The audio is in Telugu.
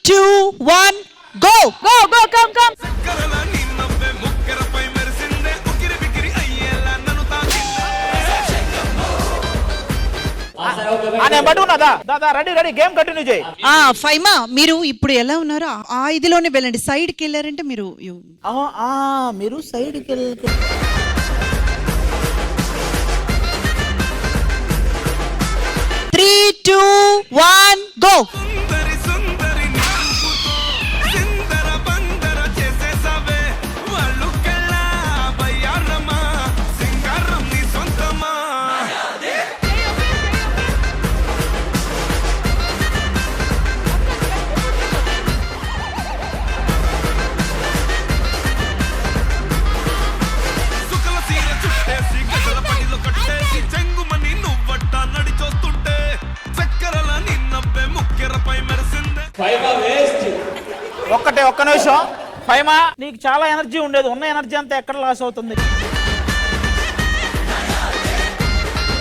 2, 1, go! Go, go, come, come. నేను పట్టుకున్నా దాదా రెడీ గేమ్ కంటిన్యూ చేయి. ఫైమా మీరు ఇప్పుడు ఎలా ఉన్నారు ఆ ఇదిలోనే వెళ్ళండి. సైడ్కి వెళ్ళారంటే మీరు మీరు సైడ్కి వెళ్ళి 3, 2, 1, go! ఒక్క నిమిషం. ఫైమా నీకు చాలా ఎనర్జీ ఉండేది, ఉన్న ఎనర్జీ అంతా ఎక్కడ లాస్ అవుతుంది?